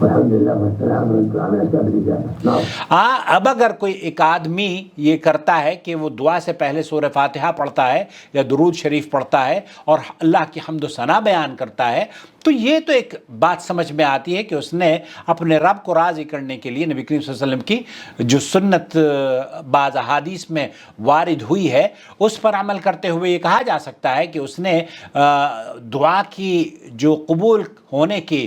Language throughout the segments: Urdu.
والحمد لله والسلام على أسباب الإجابة. اب اگر کوئی ایک آدمی یہ کرتا ہے کہ وہ دعا سے پہلے سورہ فاتحہ پڑھتا ہے یا درود شریف پڑھتا ہے اور اللہ کی حمد و ثنا بیان کرتا ہے، تو یہ تو ایک بات سمجھ میں آتی ہے کہ اس نے اپنے رب کو راضی کرنے کے لیے نبی کریم صلی اللہ علیہ وسلم کی جو سنت بعض احادیث میں وارد ہوئی ہے اس پر عمل کرتے ہوئے یہ کہا جا سکتا ہے کہ اس نے دعا کی جو قبول ہونے کی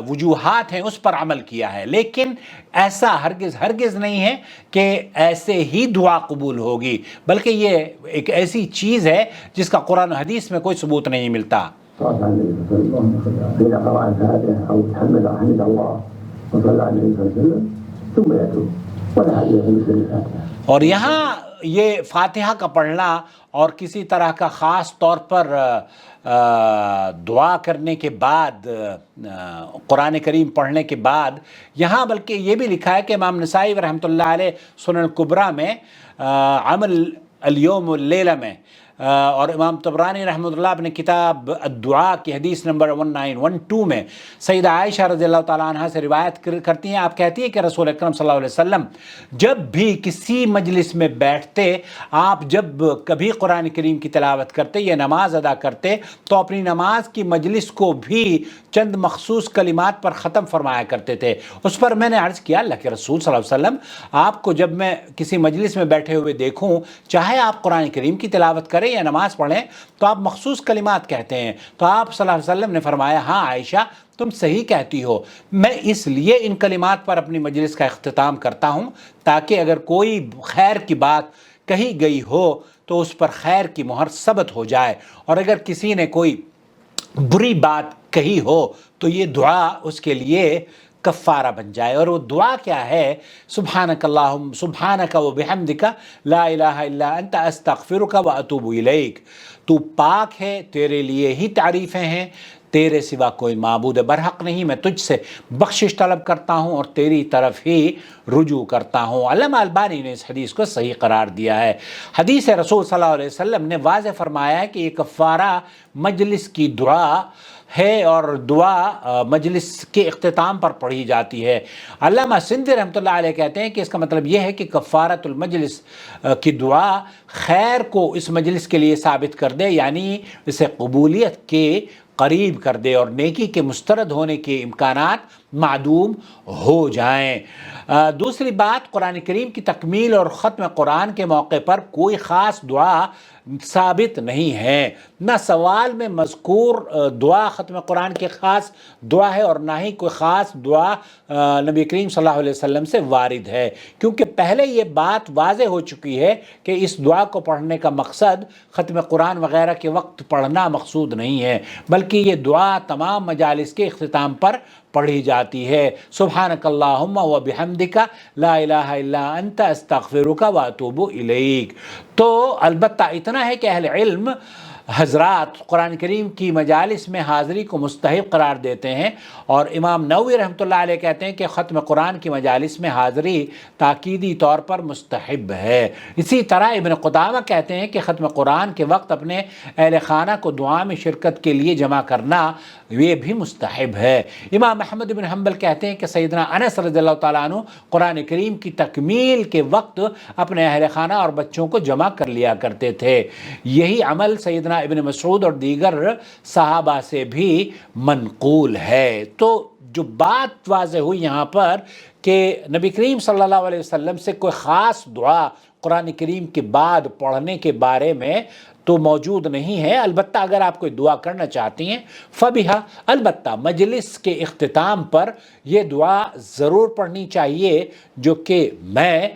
وجوہات ہیں اس پر عمل کیا ہے، لیکن ایسا ہرگز نہیں ہے کہ ایسے ہی دعا قبول ہوگی، بلکہ یہ ایک ایسی چیز ہے جس کا قرآن و حدیث میں کوئی ثبوت نہیں ملتا. إذا قرأ الفاتحة أو حمد الله وصلى على النبي صلى الله عليه وسلم ثم يتوب ولا حديث مثل الفاتحة. اور یہاں یہ فاتحہ کا پڑھنا اور کسی طرح کا خاص طور پر دعا کرنے کے بعد قرآن کریم پڑھنے کے بعد یہاں بلکہ یہ بھی لکھا ہے کہ امام نسائی رحمۃ اللہ علیہ سنن الکبریٰ میں عمل الیوم واللیلہ میں اور امام طبرانی رحمۃ اللہ اپنے کتاب الدعاء کی حدیث نمبر 1912 میں سیدہ عائشہ رضی اللہ تعالیٰ عنہ سے روایت کرتی ہیں. آپ کہتی ہیں کہ رسول اکرم صلی اللہ علیہ وسلم جب بھی کسی مجلس میں بیٹھتے، آپ جب کبھی قرآن کریم کی تلاوت کرتے یا نماز ادا کرتے تو اپنی نماز کی مجلس کو بھی چند مخصوص کلمات پر ختم فرمایا کرتے تھے. اس پر میں نے عرض کیا اللہ کے رسول صلی اللہ علیہ وسلم، آپ کو جب میں کسی مجلس میں بیٹھے ہوئے دیکھوں، چاہے آپ قرآن کریم کی تلاوت کریں یا نماز پڑھیں، تو آپ مخصوص کلمات کہتے ہیں. تو آپ صلی اللہ علیہ وسلم نے فرمایا ہاں عائشہ تم صحیح کہتی ہو، میں اس لیے ان کلمات پر اپنی مجلس کا اختتام کرتا ہوں تاکہ اگر کوئی خیر کی بات کہی گئی ہو تو اس پر خیر کی مہر ثبت ہو جائے، اور اگر کسی نے کوئی بری بات کہی ہو تو یہ دعا اس کے لیے کفارہ بن جائے. اور وہ دعا کیا ہے؟ سبحانک اللہم سبحانک و بحمدک لا الہ الا انت استغفرک و اتوب الیک. تو پاک ہے، تیرے لیے ہی تعریفیں ہیں، تیرے سوا کوئی معبود برحق نہیں، میں تجھ سے بخشش طلب کرتا ہوں اور تیری طرف ہی رجوع کرتا ہوں. علامہ البانی نے اس حدیث کو صحیح قرار دیا ہے. حدیث رسول صلی اللہ علیہ وسلم نے واضح فرمایا ہے کہ یہ کفارہ مجلس کی دعا ہے اور دعا مجلس کے اختتام پر پڑھی جاتی ہے. علامہ سندھی رحمۃ اللہ علیہ کہتے ہیں کہ اس کا مطلب یہ ہے کہ کفارۃ المجلس کی دعا خیر کو اس مجلس کے لیے ثابت کر دے، یعنی اسے قبولیت کے قریب کر دے اور نیکی کے مسترد ہونے کے امکانات معدوم ہو جائیں. دوسری بات، قرآن کریم کی تکمیل اور ختم قرآن کے موقع پر کوئی خاص دعا ثابت نہیں ہے. نہ سوال میں مذکور دعا ختم قرآن کی خاص دعا ہے اور نہ ہی کوئی خاص دعا نبی کریم صلی اللہ علیہ وسلم سے وارد ہے، کیونکہ پہلے یہ بات واضح ہو چکی ہے کہ اس دعا کو پڑھنے کا مقصد ختم قرآن وغیرہ کے وقت پڑھنا مقصود نہیں ہے، بلکہ یہ دعا تمام مجالس کے اختتام پر پڑھی جاتی ہے. سبحانک اللہم و بحمدک لا الہ الا انت استغفرک و اتوب الیک. تو البتہ اتنا ہے کہ اہل علم حضرات قرآن کریم کی مجالس میں حاضری کو مستحب قرار دیتے ہیں، اور امام نووی رحمۃ اللہ علیہ کہتے ہیں کہ ختم قرآن کی مجالس میں حاضری تاکیدی طور پر مستحب ہے. اسی طرح ابن قدامہ کہتے ہیں کہ ختم قرآن کے وقت اپنے اہل خانہ کو دعا میں شرکت کے لیے جمع کرنا یہ بھی مستحب ہے. امام احمد بن حنبل کہتے ہیں کہ سیدنا انس رضی اللہ تعالیٰ عنہ قرآن کریم کی تکمیل کے وقت اپنے اہل خانہ اور بچوں کو جمع کر لیا کرتے تھے. یہی عمل سیدنا ابن مسعود اور دیگر صحابہ سے بھی منقول ہے. تو جو بات واضح ہوئی یہاں پر کہ نبی کریم صلی اللہ علیہ وسلم سے کوئی خاص دعا قرآن کریم کے بعد پڑھنے کے بارے میں تو موجود نہیں ہے. البتہ اگر آپ کوئی دعا کرنا چاہتی ہیں فبہا، البتہ مجلس کے اختتام پر یہ دعا ضرور پڑھنی چاہیے جو کہ میں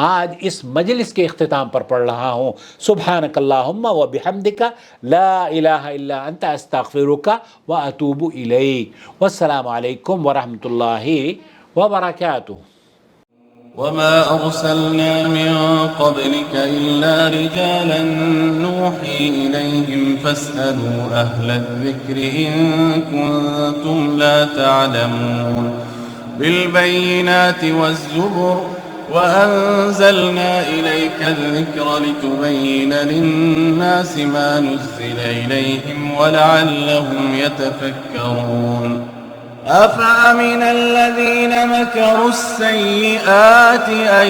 آج اس مجلس کے اختتام پر پڑھ رہا ہوں. سبحانک اللہم و بحمدک لا الہ الا انت استغفرک و اتوب الیک. والسلام علیکم ورحمۃ اللہ وبرکاتہ. وما أرسلنا من قبلك إلا رجالا نوحي إليهم فاسألوا أهل الذكر إن كنتم لا تعلمون. بالبينات والزبر وأنزلنا إليك الذكر لتبين للناس ما نزل إليهم ولعلهم يتفكرون. أفأمن الذين مكروا السيئات أن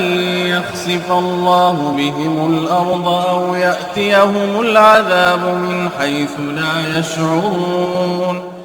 يخسف الله بهم الأرض أو يأتيهم العذاب من حيث لا يشعرون